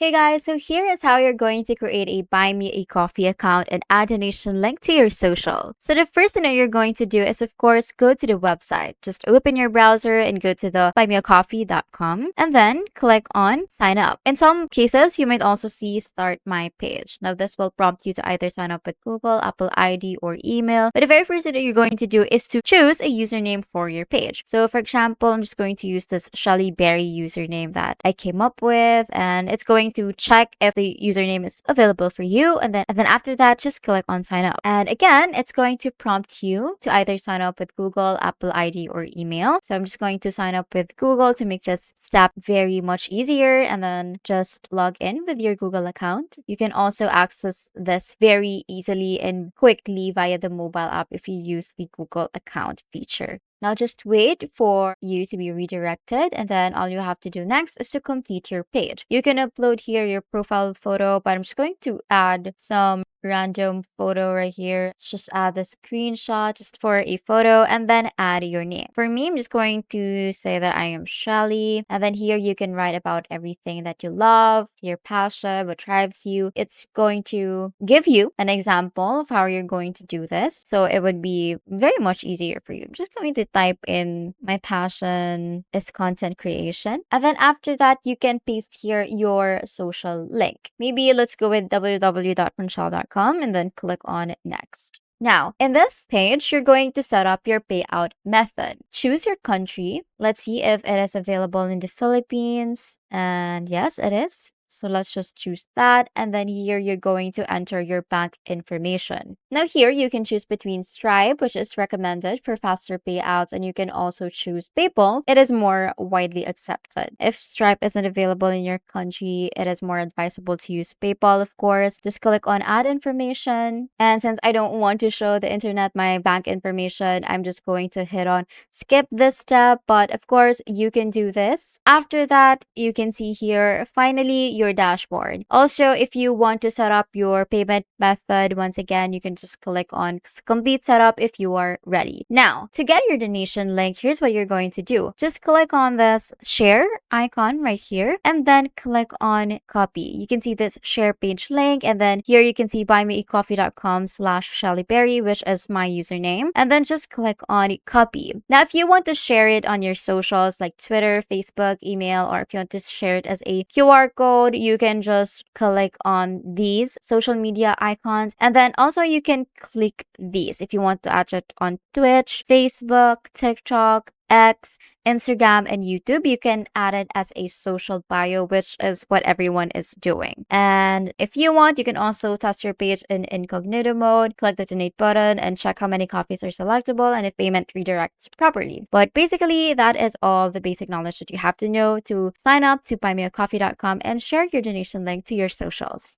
Hey guys, so here is how you're going to create a Buy Me a Coffee account and add donation link to your social. So the first thing that you're going to do is of course go to the website. Just open your browser and go to the buymeacoffee.com and then click on sign up. In some cases, you might also see start my page. Now this will prompt you to either sign up with Google, Apple ID or email. But the very first thing that you're going to do is to choose a username for your page. So for example, I'm just going to use this Shelly Berry username that I came up with, and it's going to check if the username is available for you, and then after that just click on sign up. And again, it's going to prompt you to either sign up with Google, Apple ID or email. So I'm just going to sign up with Google to make this step very much easier, and then just log in with your Google account. You can also access this very easily and quickly via the mobile app if you use the Google account feature. Now just wait for you to be redirected, and then all you have to do next is to complete your page. You can upload here your profile photo, but I'm just going to add some random photo right here. Let's just add the screenshot just for a photo and then add your name. For me, I'm just going to say that I am Shelly, and then here you can write about everything that you love, your passion, what drives you. It's going to give you an example of how you're going to do this, so it would be very much easier for you. I'm just going to type in my passion is content creation, and then after that you can paste here your social link. Maybe let's go with www.punchal.com and then click on next. Now, in this page, you're going to set up your payout method. Choose your country. Let's see if it is available in the Philippines. And yes, it is. So let's just choose that. And then here you're going to enter your bank information. Now here you can choose between Stripe, which is recommended for faster payouts, and you can also choose PayPal. It is more widely accepted. If Stripe isn't available in your country, it is more advisable to use PayPal, of course. Just click on add information. And since I don't want to show the internet my bank information, I'm just going to hit on skip this step, but of course you can do this. After that, you can see here finally your dashboard. Also, if you want to set up your payment method, once again you can just click on complete setup if you are ready. Now, to get your donation link, here's what you're going to do. Just click on this share icon right here and then click on copy. You can see this share page link, and then here you can see buymeacoffee.com/shellyberry, which is my username, and then just click on copy. Now, if you want to share it on your socials like Twitter, Facebook, email, or if you want to share it as a QR code, you can just click on these social media icons, and then also you can click these if you want to add it on Twitch, Facebook, TikTok, X, Instagram, and YouTube. You can add it as a social bio, which is what everyone is doing. And if you want, you can also test your page in incognito mode, click the donate button, and check how many copies are selectable and if payment redirects properly. But basically, that is all the basic knowledge that you have to know to sign up to buymeacoffee.com and share your donation link to your socials.